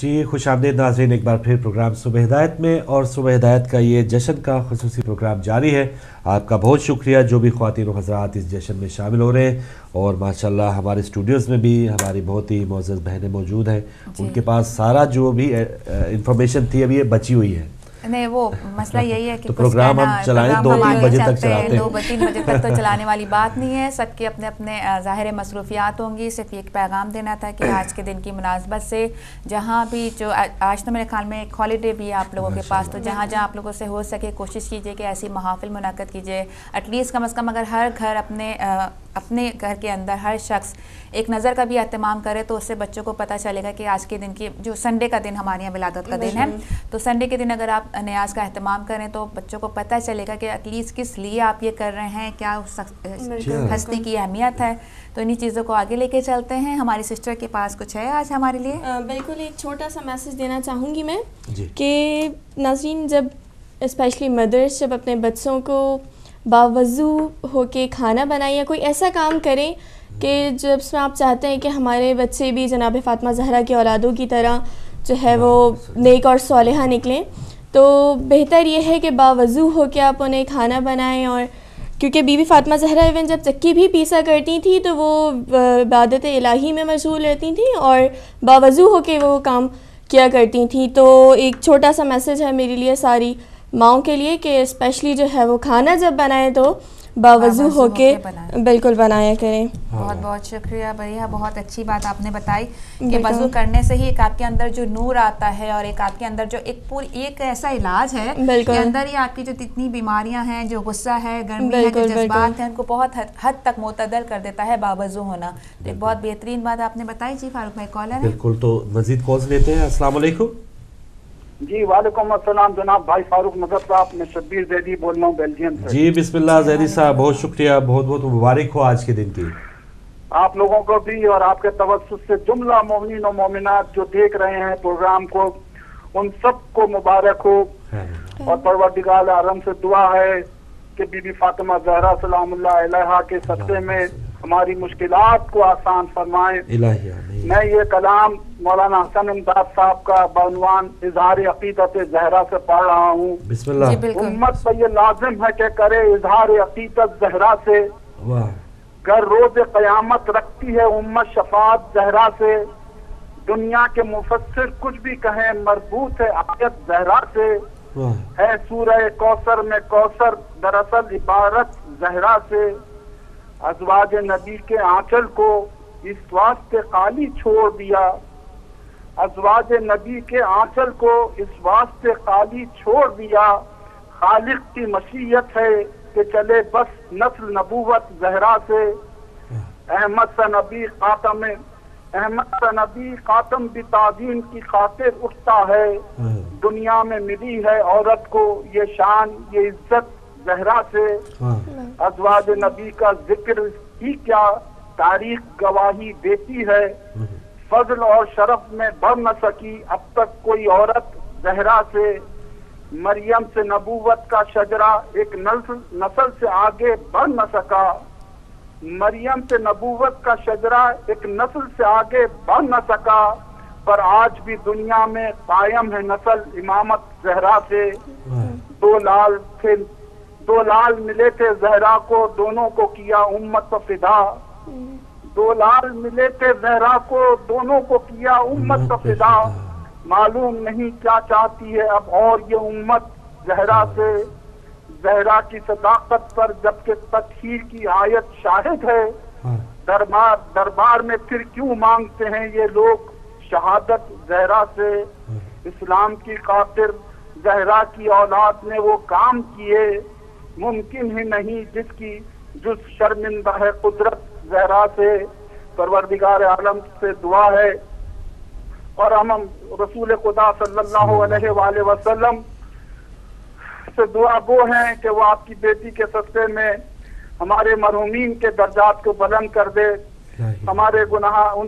جی خوش آمدید ناظرین، ایک بار پھر پروگرام صبح ہدایت میں، اور صبح ہدایت کا یہ جشن کا خصوصی پروگرام جاری ہے۔ آپ کا بہت شکریہ جو بھی خواتین و حضرات اس جشن میں شامل ہو رہے ہیں، اور ماشاءاللہ ہمارے اسٹوڈیوز میں بھی ہماری بہت ہی معزز بہنیں موجود ہیں، ان کے پاس سارا جو بھی انفارمیشن تھی ابھی یہ بچی ہوئی ہے۔ نہیں وہ مسئلہ یہی ہے کہ تو پروگرام ہم چلائیں 2-3 بجے تک چلاتے ہیں، 2-3 بجے تک تو چلانے والی بات نہیں ہے، سب کے اپنے اپنے ظاہر مصروفیات ہوں گی۔ صرف ایک پیغام دینا تھا کہ آج کے دن کی مناسبت سے جہاں بھی جو آج تو میرے خیال میں ایک ہالیڈے بھی ہے آپ لوگوں کے پاس، تو جہاں جہاں آپ لوگوں سے ہو سکے کوشش کیجئے کہ ایسی محافل منعقد کیجئے، ایٹ لیسٹ کم از کم اگر ہر گھر اپنے گھر کے اندر ہر شخص ایک نظر کا بھی اہتمام کرے تو اس سے بچوں کو پتہ چلے گا کہ آج کے دن کی جو سنڈے کا دن ہمارے یہاں ولادت کا دن ہے، تو سنڈے کے دن اگر آپ نیاز کا اہتمام کریں تو بچوں کو پتہ چلے گا کہ ایٹ لیسٹ کس لیے آپ یہ کر رہے ہیں، کیا ہستی کی اہمیت ہے۔ تو انہی چیزوں کو آگے لے کے چلتے ہیں۔ ہماری سسٹر کے پاس کچھ ہے آج ہمارے لیے؟ بالکل ایک چھوٹا سا میسج دینا چاہوں گی میں کہ ناظرین، جب اسپیشلی مدرس جب اپنے بچوں کو باوضو ہو کے کھانا بنائیں یا کوئی ایسا کام کریں کہ جب اس میں آپ چاہتے ہیں کہ ہمارے بچے بھی جناب فاطمہ زہرا کی اولادوں کی طرح جو ہے وہ نیک اور صالحہ نکلیں، تو بہتر یہ ہے کہ باوضو ہو کے آپ انہیں کھانا بنائیں۔ اور کیونکہ بی بی فاطمہ زہرا ایون جب چکی بھی پیسا کرتی تھیں تو وہ عبادت الہی میں مشغول رہتی تھیں اور باوضو ہو کے وہ کام کیا کرتی تھیں۔ تو ایک چھوٹا سا میسج ہے میرے لیے ساری ماؤں کے لیے کہ اسپیشلی جو ہے وہ کھانا جب بنائیں تو باوضو ہو کے بالکل بنایا کریں۔ بہت بہت شکریہ بھیا، بہت اچھی بات آپ نے بتائی کہ وضو کرنے سے ہی ایک آپ کے اندر جو نور آتا ہے اور ایک آپ کے اندر جو ایک ایسا علاج ہے کہ اندر ہی آپ کی جو جتنی بیماریاں ہیں، جو غصہ ہے، گرمی ہے، جو جذبات ہیں، ان کو بہت حد تک معتدل کر دیتا ہے باوضو ہونا۔ تو ایک بہت بہترین بات آپ نے بتائی۔ جی فاروق بھائی کالر ہے؟ بالکل، تو مزید کالز لیتے ہیں۔ السلام علیکم۔ جی وعلیکم السلام جناب، بھائی فاروق مظہر صاحب، میں شبیر زیدی بول رہا ہوں بیلجیم سے۔ جی بسم اللہ زیدی صاحب، بہت شکریہ، بہت بہت مبارک ہو آج کے دن کی۔ آپ لوگوں کو بھی اور آپ کے توسط سے جملہ مومنین و مومنات جو دیکھ رہے ہیں پروگرام کو، ان سب کو مبارک ہو، اور پروردگار عالم سے دعا ہے کہ بی بی فاطمہ زہرا سلام اللہ علیہا کے صدقے میں ہماری مشکلات کو آسان فرمائیں۔ میں یہ کلام مولانا حسن امداد صاحب کا بعنوان اظہار عقیدت زہرا سے پڑھ رہا ہوں۔ بسم اللہ۔ امت پر یہ لازم ہے کہ کرے اظہار عقیدت زہرا سے، گر روز قیامت رکھتی ہے امت شفاعت زہرا سے، دنیا کے مفسر کچھ بھی کہیں مربوط ہے آیت زہرا سے، ہے سورہ کوثر میں کوثر دراصل عبارت زہرا سے، ازواج نبی کے آنچل کو اس واسطے خالی چھوڑ دیا، ازواج نبی کے آنچل کو اس واسطے خالی چھوڑ دیا، خالق کی مشیت ہے کہ چلے بس نسل نبوت زہرا سے، احمد سا نبی خاتم بھی تعظیم کی خاطر اٹھتا ہے، دنیا میں ملی ہے عورت کو یہ شان یہ عزت زہرا سے، ازواج نبی کا ذکر ہی کیا تاریخ گواہی دیتی ہے، فضل اور شرف میں بڑھ نہ سکی اب تک کوئی عورت زہرا سے، مریم سے نبوت کا شجرہ ایک نسل سے آگے بڑھ نہ سکا، مریم سے نبوت کا شجرہ ایک نسل سے آگے بڑھ نہ سکا، پر آج بھی دنیا میں قائم ہے نسل امامت زہرا سے، دو لال ملے تھے زہرا کو دونوں کو کیا امت پر فدا، دو لال ملے تھے زہرا کو دونوں کو کیا امت پر فدا، معلوم نہیں کیا چاہتی ہے اب اور یہ امت زہرا سے، زہرا کی صداقت پر جبکہ تطہیر کی آیت شاہد ہے، دربار میں پھر کیوں مانگتے ہیں یہ لوگ شہادت زہرا سے، اسلام کی خاطر زہرا کی اولاد نے وہ کام کیے، ممکن ہی نہیں جس کی جز شرمندہ ہے قدرت زہرا سے، پروردگار عالم سے دعا ہے اور ہم رسول خدا صلی اللہ علیہ وآلہ وسلم سے دعا وہ ہیں کہ وہ آپ کی بیٹی کے صدقے میں ہمارے مرحومین کے درجات کو بلند کر دے، ہمارے گناہ ان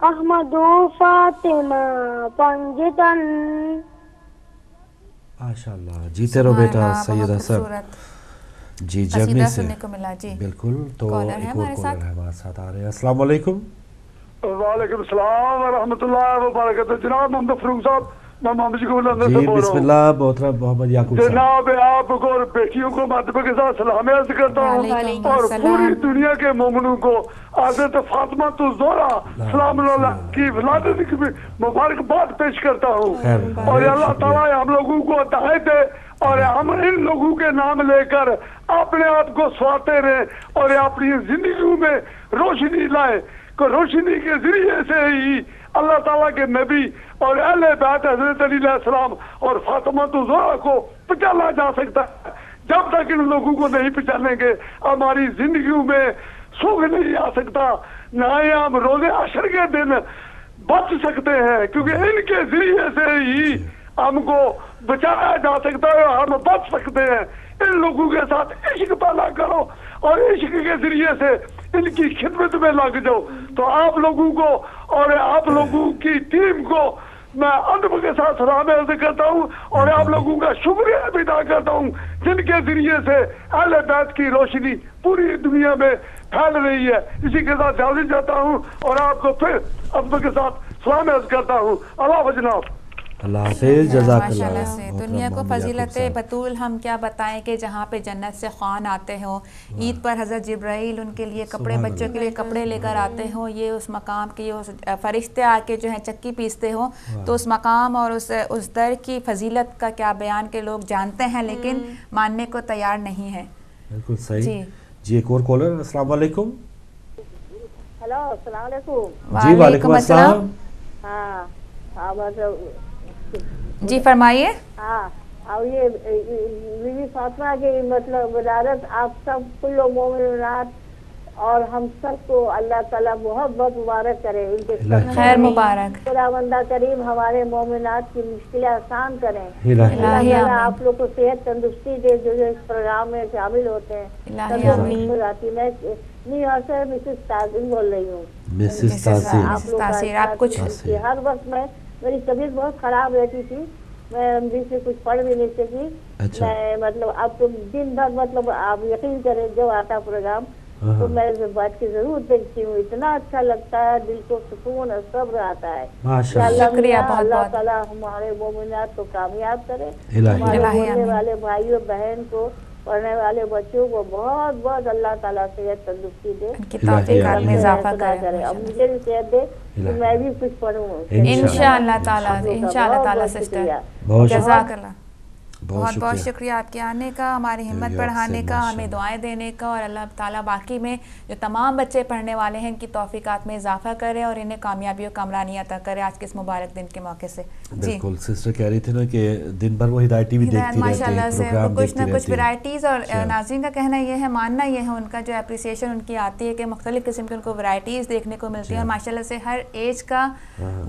احمد و فاطمہ پنجتن. ماشاءاللہ جیتے رہو بیٹا سیدہ صاحب. جی جرمنی سے بالکل. تو ایک اور کالر ہے ہمارے ساتھ آ رہے ہیں. السلام علیکم. وعلیکم السلام ورحمۃ اللہ وبرکاتہ. جناب محمد فروخ صاحب میں محمد شکور لندن سے بول رہا ہوں. بسم اللہ محترم محمد یعقوب صاحب. جناب آپ کو اور بیٹیوں کو مرتبہ کے ساتھ سلام عرض کرتا ہوں اور پوری دنیا کے مومنوں کو حضرت فاطمہ الزہرا سلام اللہ کی ولادت کی مبارکباد پیش کرتا ہوں. اور اللہ تعالیٰ ہم لوگوں کو ہدایت دے اور ہم ان لوگوں کے نام لے کر اپنے آپ کو سنواتے رہیں اور اپنی زندگیوں میں روشنی لائے. روشنی کے ذریعے سے ہی اللہ تعالیٰ کے نبی اور اہل بیت حضرت علی علیہ السلام اور فاطمہ الزہرا کو پہچانا جا سکتا ہے. جب تک ان لوگوں کو نہیں پہچانیں گے ہماری زندگیوں میں سکھ نہیں آ سکتا، نہ ہی ہم روز حشر کے دن بچ سکتے ہیں، کیونکہ ان کے ذریعے سے ہی ہم کو بچایا جا سکتا ہے اور ہم بچ سکتے ہیں. ان لوگوں کے ساتھ عشق پیدا کرو اور عشق کے ذریعے سے ان کی خدمت میں لگ جاؤ. تو آپ لوگوں کو اور آپ لوگوں کی ٹیم کو میں ادب کے ساتھ سلام عرض کرتا ہوں اور آپ لوگوں کا شکریہ ادا کرتا ہوں جن کے ذریعے سے اہل بیت کی روشنی پوری دنیا میں پھیل رہی ہے. اسی کے ساتھ اجازت چاہتا ہوں اور آپ کو پھر ادب کے ساتھ سلام عرض کرتا ہوں. اللہ حافظ جناب. اللہ حافظ. جزاک اللہ. سے دنیا کو فضیلت بطول ہم کیا بتائیں کہ جہاں پہ جنت سے خوان آتے ہوں، عید پر حضرت جبرائیل ان کے لیے کپڑے، بچوں کے لیے کپڑے لے کر آتے ہوں، یہ اس مقام کے فرشتے آ کے جو ہیں چکی پیستے ہوں. تو اس مقام اور اس در کی فضیلت کا کیا بیان کہ لوگ جانتے ہیں لیکن ماننے کو تیار نہیں ہے. بالکل صحیح. جی ایک اور کالر. السلام علیکم. ہلو السلام علیکم. جی وعلیکم السلام. جی فرمائیے. ہاں اور یہ بی بی فاطمہ کی مطلب ولادت آپ سب کل مومنات اور ہم سب کو اللہ تعالیٰ بہت بہت مبارک کرے. ان کے خیر مبارک. خداوندہ کریم ہمارے مومنات کی مشکلیں آسان کریں. اللہ تعالیٰ آپ لوگ کو صحت تندرستی دے جو اس پروگرام میں شامل ہوتے ہیں. میں نیو سے مسز تازم بول رہی ہوں. مسز تازم آپ کچھ ہر وقت میں میری طبیعت بہت خراب رہتی تھی، میں بیچ میں کچھ پڑھ بھی نہیں سکی. میں مطلب اب تو دن بھر مطلب آپ یقین کریں جو آتا پروگرام تو میں بات کی ضرور دیکھتی ہوں. اتنا اچھا لگتا ہے، دل کو سکون اور صبر آتا ہے. اللہ تعالیٰ ہمارے مومنات کو کامیاب کرے. ہمارے بولنے والے بھائیوں بہن کو، پڑھنے والے بچوں کو بہت بہت اللہ تعالیٰ صحت تندرستی دے، اضافہ کرے. اب مجھے بھی صحت دے کہ میں بھی کچھ پڑھوں انشاءاللہ تعالیٰ. سسٹر جزاک اللہ. بہت بہت شکریہ آپ کے آنے کا، ہماری ہمت بڑھانے کا، ہمیں دعائیں دینے کا، اور اللہ تعالیٰ باقی میں جو تمام بچے پڑھنے والے ہیں ان کی توفیقات میں اضافہ کرے اور انہیں کامیابی و کامرانی عطا کرے آج کے اس مبارک دن کے موقع سے. بالکل سسٹر کہہ رہی تھی نا کہ دن بھر وہ ہدایت ٹی وی دیکھتی رہتی ہے، ماشاءاللہ سے کچھ نہ کچھ ورائٹیز. اور ناظرین کا کہنا یہ ہے، ماننا یہ ہے، ان کا جو اپریسیشن ان کی آتی ہے کہ مختلف قسم کی ان کو ورائٹیز دیکھنے کو ملتی ہیں. اور ماشاءاللہ سے ہر ایج کا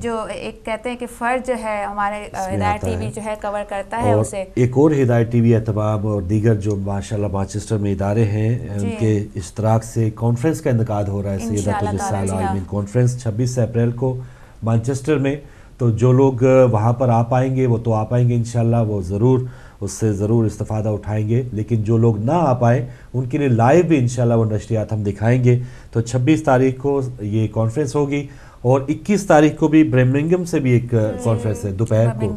جو ایک کہتے ہیں کہ فرد جو ہے ہمارے ہدایت ٹی وی جو ہے کور کرتا ہے اسے. ایک اور ہدایت ٹی وی اہتمام اور دیگر جو ماشاءاللہ مانچسٹر میں ادارے ہیں ان کے اشتراک سے کانفرنس کا انعقاد ہو رہا ہے، سیدۃ النساء عالمین کانفرنس 26 اپریل کو مانچسٹر میں. تو جو لوگ وہاں پر آ پائیں گے وہ تو آ پائیں گے انشاءاللہ، وہ ضرور اس سے ضرور استفادہ اٹھائیں گے. لیکن جو لوگ نہ آ پائیں ان کے لیے لائیو بھی انشاءاللہ وہ نشریات ہم دکھائیں گے. تو 26 تاریخ کو یہ کانفرنس ہوگی اور 21 تاریخ کو بھی برمنگھم سے بھی ایک کانفرنس ہے دوپہر کو،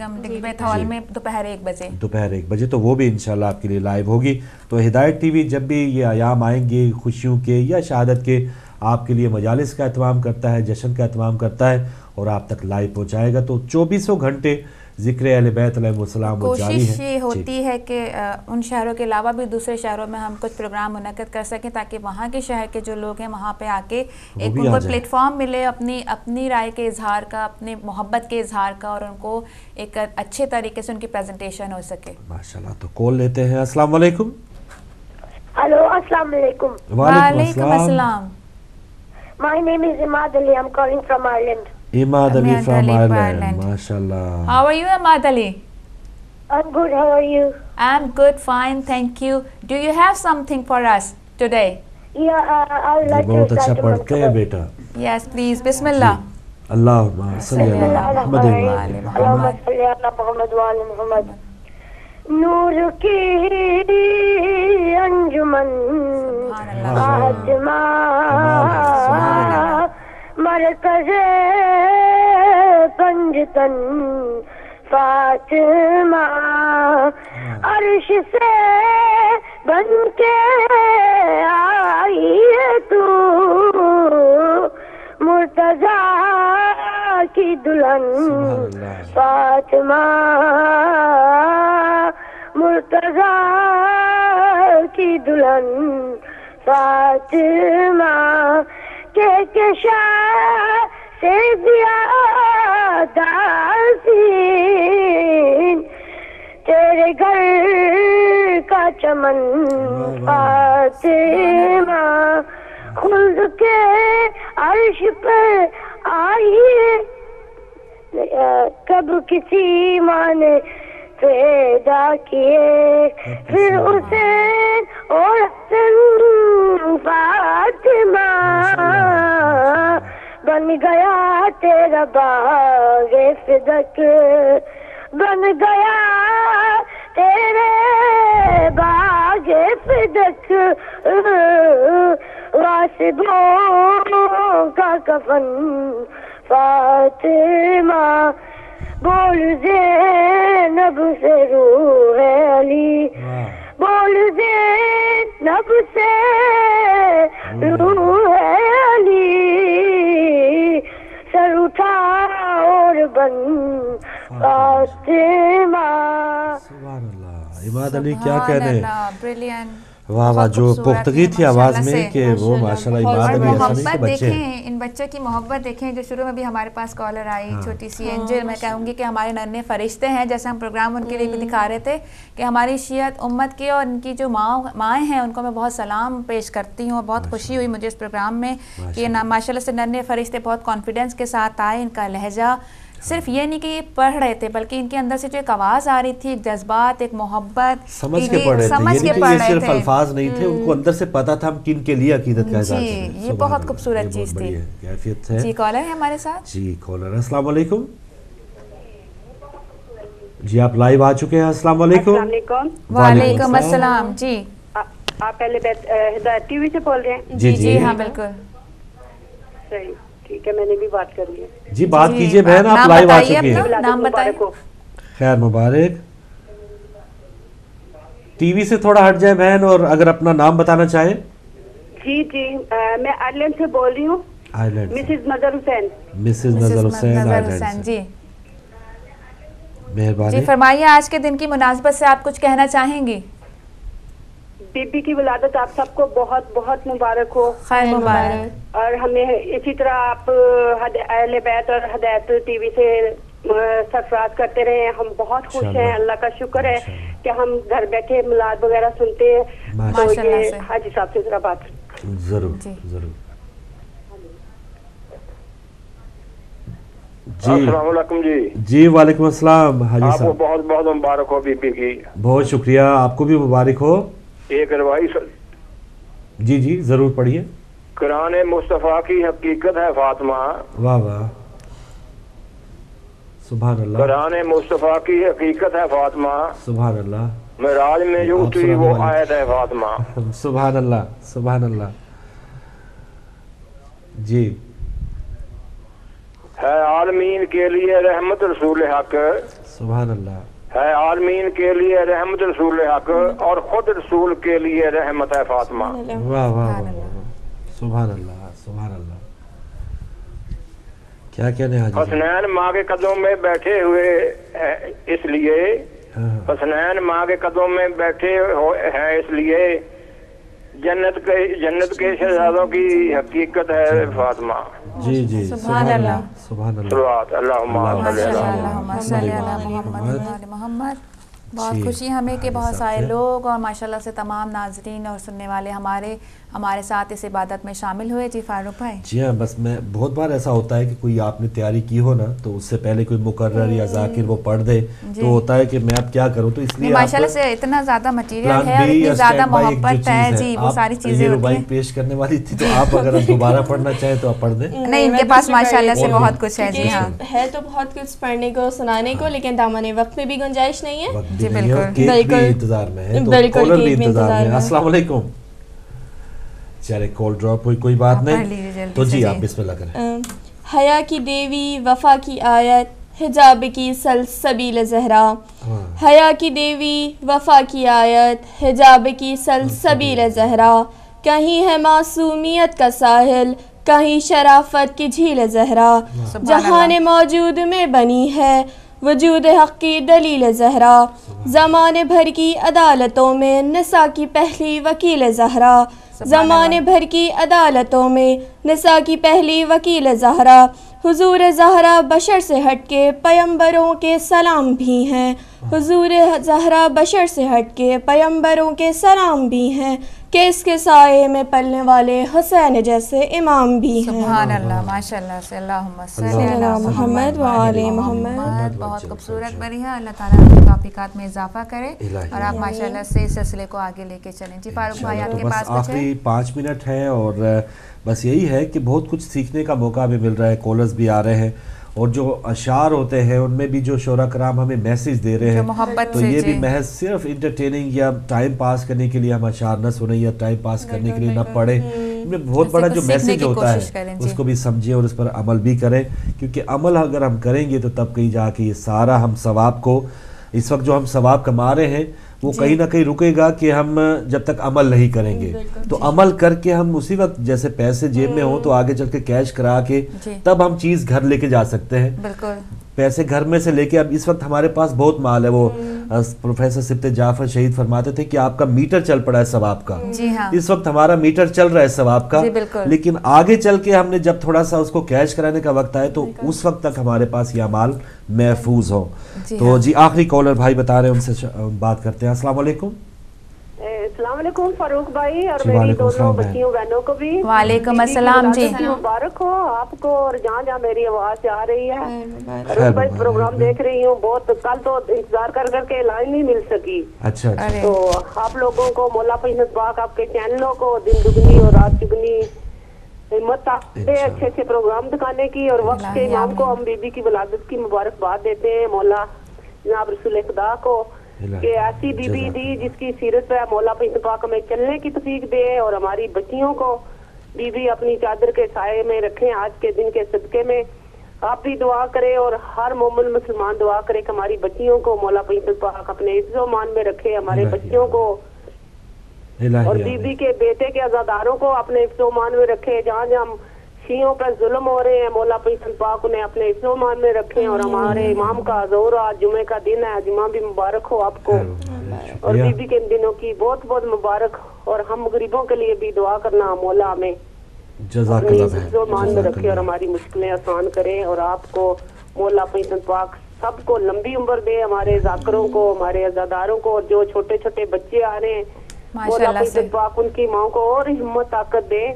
دوپہر 1 بجے. تو وہ بھی انشاءاللہ آپ کے لیے لائیو ہوگی. تو ہدایت ٹی وی جب بھی یہ ایام آئیں گے خوشیوں کے یا شہادت کے، آپ کے لیے مجالس کا اہتمام کرتا ہے، جشن کا اہتمام کرتا ہے اور آپ تک لائیو پہنچائے گا. تو 24 گھنٹے ذکر اہل بیت علیہ السلام وہ جاری ہے. کوشش یہ ہوتی ہے کہ ان شہروں کے علاوہ بھی دوسرے شہروں میں ہم کچھ پروگرام منعقد کر سکیں تاکہ وہاں کے شہر کے جو لوگ ہیں وہاں پہ آ کے ایک ان کو پلیٹ فارم ملے اپنی رائے کے اظہار کا، اپنی محبت کے اظہار کا، اور ان کو ایک اچھے طریقے سے ان کی پریزنٹیشن ہو سکے. ماشاءاللہ. تو کال لیتے ہیں. السلام علیکم. ہلو السلام علیکم. وعلیکم السلام. My name is Imad Ali. I'm calling from Ireland. Imad Ali from Ireland. MashaAllah. How are you, Imad Ali? I'm good. How are you? I'm good, fine, thank you. Do you have something for us today? Yeah, I would like to بہت اچھا پڑھتے ہیں بیٹا. Yes, please. Bismillah. اللہم صلی اللہ محمد اللہم صلی اللہ محمد وآل محمد. نور کی انجمن فاطمہ مرکز پنجتن فاطمہ عرش سے بن کے آئی ہے تو مرتضیٰ کی دلہن فاطمہ مرتضیٰ کی دلہن فاطمہ کے شاہ سے زیادہ حسین تیرے گھر کا چمن فاطمہ خلد کے عرش پر آئی کب کسی ماں نے پیدا کیے پھر حسین اور حسن فاطمہ بن گیا تیرا باغ صدق بن گیا تیرے باغ صدق غاصبوں کا کفن فاطمہ بول زینب سے روح علی بول زینب سے روح علی سر اٹھا اور بن فاطمہ. سبحان اللہ. عماد علی کیا کہنے بریلین. واہ واہ جو پختگی تھی آواز میں کہ وہ ماشاءاللہ عماد علی ایسا نہیں کہ بچے دیکھیں ان بچوں کی محبت دیکھیں جو شروع میں بھی ہمارے پاس کالر آئی چھوٹی سی اینجل. میں کہوں گی کہ ہمارے ننھے فرشتے ہیں جیسے ہم پروگرام ان کے لیے بھی دکھا رہے تھے کہ ہماری شیعت امت کی اور ان کی جو مائیں ہیں ان کو میں بہت سلام پیش کرتی ہوں. بہت خوشی ہوئی مجھے اس پروگرام میں کہ ماشاءاللہ سے ننھے فرشتے بہت کانفیڈنس کے ساتھ آئے. ان کا لہجہ صرف یہ نہیں کہ یہ پڑھ رہے تھے بلکہ ان کے اندر سے جو ایک آواز آ رہی تھی ایک جذبات ایک محبت سمجھ کے پڑھ رہے تھے. یہ صرف الفاظ نہیں تھے ان کو اندر سے پتا تھا ہم کن کے لیے عقیدت کا اظہار کریں. جی یہ بہت خوبصورت چیز تھی. کیفیت ہے. جی کالر ہے ہمارے ساتھ. جی کالر. السلام علیکم. جی آپ لائیو آ چکے ہیں. السلام علیکم. وعلیکم السلام. جی آپ پہلے ہدایت ٹی وی سے بول رہے ہیں؟ جی جی ہاں بالکل صحیح ٹھیک ہے میں نے بھی بات کر لی ہے. جی بات کیجئے بہن آپ لائیو آ چکی ہیں. نام بتائیے. خیر مبارک. ٹی وی سے تھوڑا ہٹ جائے بہن اور اگر اپنا نام بتانا چاہیں. جی جی میں آئرلینڈ سے بول رہی ہوں. مسز نظر حسین. مسز نظر حسین آئرلینڈ. جی مہربانی. جی فرمائیے آج کے دن کی مناسبت سے آپ کچھ کہنا چاہیں گی؟ بی بی کی ولادت آپ سب کو بہت بہت مبارک ہو. خیر مبارک. اور ہمیں اسی طرح آپ اہل بیت اور ہدایت ٹی وی سے سرفراز کرتے رہے. ہم بہت خوش ہیں. اللہ کا شکر ہے کہ ہم گھر بیٹھے میلاد وغیرہ سنتے ہیں. تو یہ حاجی صاحب سے ذرا بات ضرور ضرور. جی السلام علیکم. جی وعلیکم السلام حاجی صاحب. آپ کو بہت بہت مبارک ہو بی بی کی. بہت شکریہ. آپ کو بھی مبارک ہو. ایک روایت جی جی ضرور پڑھیے. قرآن مصطفیٰ کی حقیقت ہے فاطمہ. واہ واہ سبحان اللہ. قرآن مصطفیٰ کی حقیقت ہے فاطمہ. سبحان اللہ. معراج میں جو اتری وہ آیت ہے فاطمہ. سبحان اللہ سبحان اللہ. جی ہے عالمین کے لیے رحمت رسول حق. سبحان اللہ. ہے عالمین کے لیے رحمت رسول حق اور خود رسول کے لیے رحمت ہے فاطمہ. واہ واہ سبحان اللہ سبحان اللہ. کیا کہنے حاجی. حسنین ماں کے قدموں میں بیٹھے ہوئے اس لیے حسنین ماں کے قدموں میں بیٹھے ہیں اس لیے جنت کے شہزادوں کی حقیقت ہے فاطمہ. جی جی سبحان اللہ سبحان اللہ. اللہم صلی علی محمد. بہت خوشی ہمیں کہ بہت سارے لوگ اور ماشاءاللہ سے تمام ناظرین اور سننے والے ہمارے ساتھ اس عبادت میں شامل ہوئے. جی فاروق بھائی. جی ہاں، بس میں بہت بار ایسا ہوتا ہے کہ کوئی آپ نے تیاری کی ہو نا تو اس سے پہلے کوئی مقرر یا ذاکر وہ پڑھ دے تو ہوتا ہے کہ میں اب کیا کروں، تو اس لیے ماشاءاللہ سے اتنا زیادہ مٹیریل ہے اور اتنی زیادہ محبت ہے. جی وہ ساری چیزیں ہوتی ہیں. پیش کرنے والی تھی تو آپ اگر دوبارہ پڑھنا چاہیں تو آپ پڑھ دیں. نہیں، ان کے پاس ماشاءاللہ سے بہت کچھ ہے. جی ہاں، ہے تو بہت کچھ پڑھنے کو سنانے کو، لیکن دامن وقت میں بھی گنجائش نہیں ہے. جی بالکل بالکل انتظار میں ہے، کالر بھی انتظار میں. السلام علیکم. چلے کال ڈراپ ہوئی، کوئی بات نہیں، تو جی آپ بسم اللہ کریں. حیا کی دیوی وفا کی آیت حجاب کی سلسبیل زہرا. حیا کی دیوی وفا کی آیت حجاب کی سلسبیل زہرا. کہیں ہے معصومیت کا ساحل، کہیں شرافت کی جھیل زہرا. جہان موجود میں بنی ہے وجود حق کی دلیل زہرا. زمانے بھر کی عدالتوں میں نساء کی پہلی وکیل زہرا. زمانے بھر کی عدالتوں میں نساء کی پہلی وکیل زہرا. حضور زہرا بشر سے ہٹ کے پیمبروں کے سلام بھی ہیں. حضور زہرا بشر سے ہٹ کے پیمبروں کے سلام بھی ہیں. کہ اس کے سائے میں پلنے والے حسین جیسے امام بھی ہیں. سبحان اللہ، ماشاءاللہ سے. اللہم صلی علی محمد و آل محمد. بہت خوبصورت بڑی ہے. اللہ تعالیٰ آپ کی توفیقات میں اضافہ کرے اور آپ ماشاءاللہ سے اس سلسلے کو آگے لے کے چلیں. جی فاروق بھائی آپ کے پاس کچھ ہے؟ آخری 5 منٹ ہے اور بس یہی ہے کہ بہت کچھ سیکھنے کا موقع بھی مل رہا ہے. کالرز بھی آ رہے ہیں اور جو اشعار ہوتے ہیں ان میں بھی جو شعراء کرام ہمیں میسیج دے رہے ہیں، تو یہ بھی محض صرف انٹرٹیننگ یا ٹائم پاس کرنے کے لیے ہم اشعار نہ سنیں یا ٹائم پاس کرنے کے لیے نہ پڑھیں. ان میں بہت بڑا جو میسیج ہوتا ہے اس کو بھی سمجھیں اور اس پر عمل بھی کریں، کیونکہ عمل اگر ہم کریں گے تو تب کہیں جا کے یہ سارا ہم ثواب کو، اس وقت جو ہم ثواب کما رہے ہیں وہ کہیں نہ کہیں رکے گا کہ ہم جب تک عمل نہیں کریں گے. تو عمل کر کے ہم اسی وقت جیسے پیسے جیب میں ہوں تو آگے چل کے کیش کرا کے تب ہم چیز گھر لے کے جا سکتے ہیں. پیسے گھر میں سے لے کے، اب اس وقت ہمارے پاس بہت مال ہے. وہ پروفیسر سبت جعفر شہید فرماتے تھے کہ آپ کا میٹر چل پڑا ہے ثواب کا. اس وقت ہمارا میٹر چل رہا ہے ثواب کا، لیکن آگے چل کے ہم نے جب تھوڑا سا اس کو کیش کرانے کا وقت آئے تو اس وقت تک ہمارے پاس یہ مال محفوظ ہو. تو جی آخری کالر بھائی بتا رہے ہیں، ان سے بات کرتے ہیں. السلام علیکم. السلام علیکم فاروق بھائی اور میری دونوں بچیوں بہنوں کو بھی وعلیکم السلام. جی مبارک ہو آپ کو، اور جہاں جہاں میری آواز آ رہی ہے. فاروق بھائی پروگرام دیکھ رہی ہوں بہت، کل تو انتظار کر کر کے لائن نہیں مل سکی. اچھا تو آپ لوگوں کو مولا فیصد پاک آپ کے چینلوں کو دن دگنی اور رات چگنی ہمت آتے اچھے اچھے پروگرام دکھانے کی، اور وقت کے امام کو ہم بی بی کی ولادت کی مبارکباد دیتے ہیں مولا جناب رسول خدا کو کہ ایسی بی بی دی جس کی سیرت پہ مولا فیصد پاک ہمیں چلنے کی توفیق دے، اور ہماری بچیوں کو بی بی اپنی چادر کے سائے میں رکھیں آج کے دن کے صدقے میں. آپ بھی دعا کریں اور ہر مومن مسلمان دعا کرے کہ ہماری بچیوں کو مولا فیصد پاک اپنے عزت و مان میں رکھے، ہمارے بچیوں کو اور بی بی کے بیٹے کے عزاداروں کو اپنے عزت و مان میں رکھے. جہاں جہاں شیعوں پر ظلم ہو رہے ہیں مولا فیصد پاک انہیں اپنے عزت و مان میں رکھیں. اور ہمارے امام کا ظہور آج جمعے کا دن ہے، جمعہ بھی مبارک ہو آپ کو، اور بی بی کے ان دنوں کی بہت بہت مبارک. اور ہم غریبوں کے لیے بھی دعا کرنا مولا ہمیں اپنے عزت و مان میں رکھے اور ہماری مشکلیں آسان کرے. اور آپ کو مولا فیصد پاک سب کو لمبی عمر دے، ہمارے ذاکروں کو، ہمارے عزاداروں کو، اور جو چھوٹے چھوٹے بچے آ رہے ہیں مولا فیصد پاک ان کی ماں کو اور ہمت طاقت دے،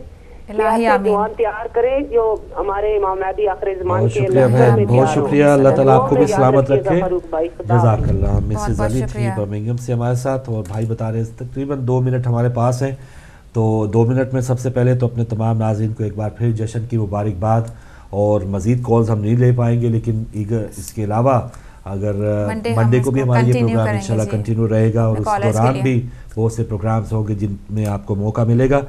جوان تیار کرے جو ہمارے امام مہدی آخر زمان کے لیے. بہت شکریہ، اللہ تعالیٰ آپ کو بھی سلامت رکھے. جزاک اللہ. مسز علی تھی برمنگھم سے ہمارے ساتھ، اور بھائی بتا رہے ہیں تقریباً 2 منٹ ہمارے پاس ہیں. تو 2 منٹ میں سب سے پہلے تو اپنے تمام ناظرین کو ایک بار پھر جشن کی مبارکباد. اور مزید کالز ہم نہیں لے پائیں گے، لیکن اس کے علاوہ اگر منڈے کو بھی ہمارا یہ پروگرام انشاءاللہ کنٹینیو رہے گا، اور اس دوران بھی بہت سے پروگرامز ہوں گے جن میں آپ کو موقع ملے گا.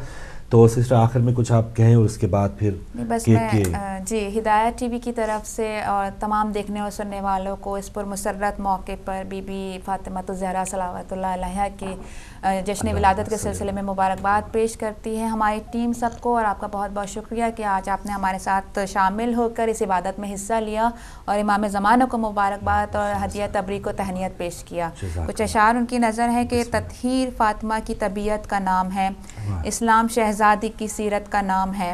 تو سسٹر آخر میں کچھ آپ کہیں اور اس کے بعد پھر بس میں جی ہدایت ٹی وی کی طرف سے اور تمام دیکھنے اور سننے والوں کو اس پر مسرت موقع پر بی بی فاطمہ الزہرا صلوات اللہ علیہا کے جشن ولادت کے سلسلے میں مبارکباد پیش کرتی ہے ہماری ٹیم سب کو. اور آپ کا بہت بہت شکریہ کہ آج آپ نے ہمارے ساتھ شامل ہو کر اس عبادت میں حصہ لیا اور امام زمانہ کو مبارکباد اور ہدیہ تبریک کو تہنیت پیش کیا. کچھ اشعار ان کی نظر ہے کہ تطہیر فاطمہ کی طبیعت کا نام ہے، اسلام شہزادی کی سیرت کا نام ہے،